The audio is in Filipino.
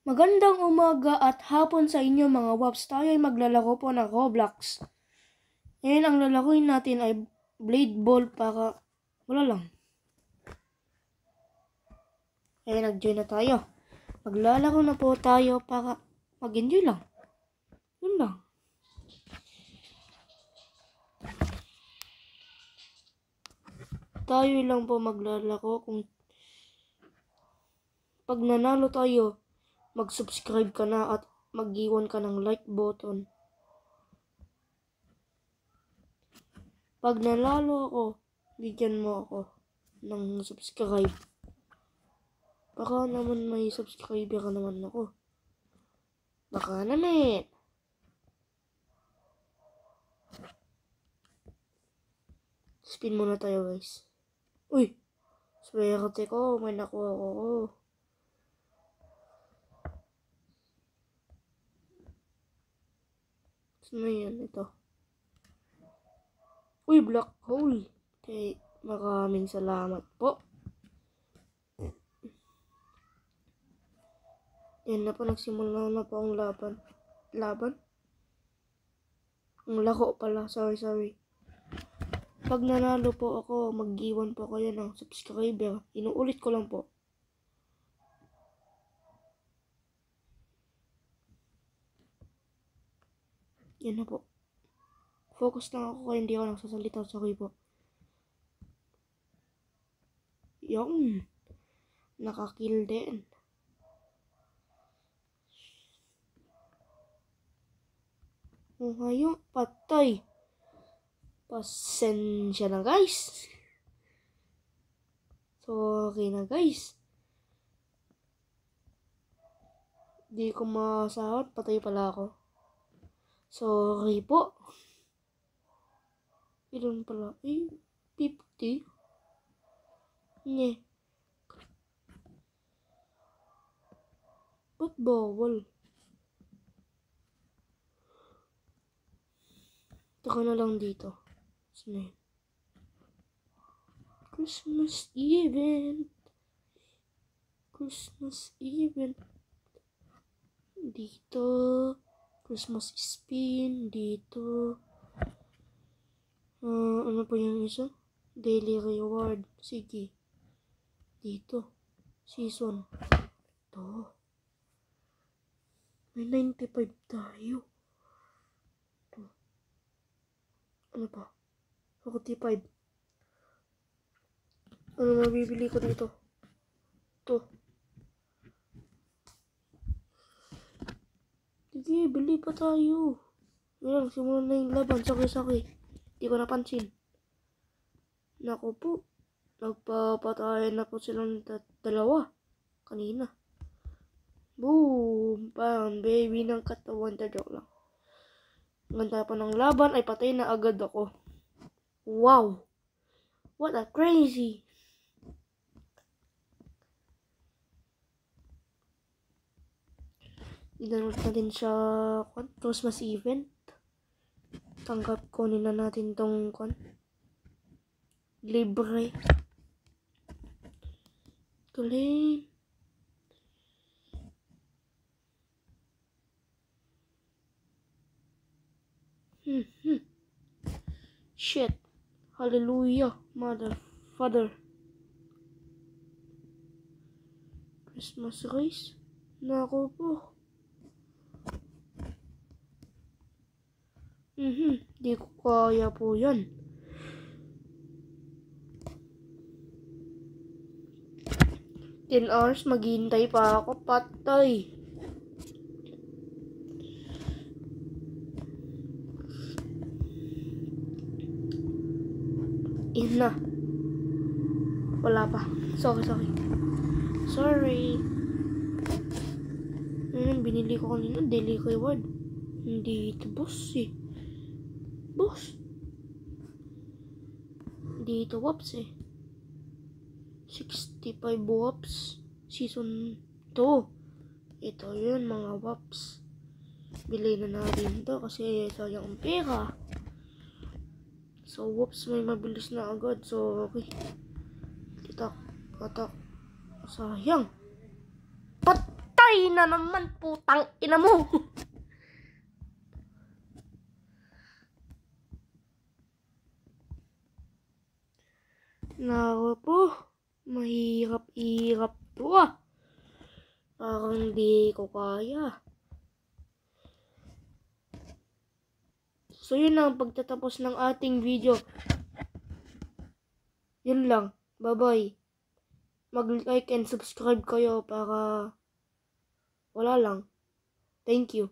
Magandang umaga at hapon sa inyo mga waps. Tayo ay maglalaro po ng Roblox. Ngayon ang lalaruin natin ay Blade Ball para wala lang. Ngayon nag-join na tayo. Maglalaro na po tayo para mag-enjoy lang. Yun lang. Tayo lang po maglalaro. Kung pag nanalo tayo, mag-subscribe ka na at mag-iwan ka ng like button. Pag nanalo ako, bigyan mo ako ng subscribe. Baka naman may subscriber ka naman ako. Baka naman. Spin muna tayo guys. Uy! Swerte ko. May nakuha ko. Saan na yan? Ito. Uy! Black hole. Okay. Maraming salamat po. Yan na po. Nagsimula na po ang laban. Laban? Ang lako pala. Sorry. Pag nanalo po ako, mag-iwan po kayo ng subscriber. Inuulit ko lang po. Yan na po. Focus lang ako kaya hindi ako nagsasalita. Sorry po. Yung. Nakakill din. Oh, ngayon, patay. Pasensya na guys. Sorry na guys. Di ko masahod. Patay pala ako. Sorry po. Ilan pala? 50? Nye. Ba't bawal? Taka na lang dito. Saan? Christmas event. Dito. Christmas spin. Dito. Ano pa yung isa? Daily reward. Sige. Dito. Season. Ito. May 95 tayo. Ito. Ano pa? 45. Ano mabibili ko dito? Ito. Sige, bili pa tayo. Ngayon, simulan na yung laban. Saki. Di ko napansin. Naku po. Nagpapatayan na po silang dalawa. Kanina. Boom! Bam! Baby ng katawan. Joke lang. Ganda pa ng laban ay patay na agad ako. Wow! What a crazy! Dinanot natin sa Christmas event. Tanggap ko nila natin tong libre. Galing. Shit. Hallelujah, Father. Christmas race. Nako po. Di ko kaya po yan. $10 hours, maghihintay pa ako. Patay. Yun na. Wala pa. Sorry. Ayun, binili ko kanina. Daily reward. Hindi ito, boss eh. Boss. Hindi ito, waps eh. 65 waps. Season 2. Ito yun, mga waps. Bili na natin to kasi sayang ang pera. So, waps, may mabilis na agad. So, okay. Atak. Sayang. Patay! Ay na naman, putang ina mo. Naku po, mahirap-hirap to ah. Parang di ko kaya. So yun lang pagtatapos ng ating video. Yun lang. Bye-bye. Mag-like and subscribe kayo para wala lang. Thank you.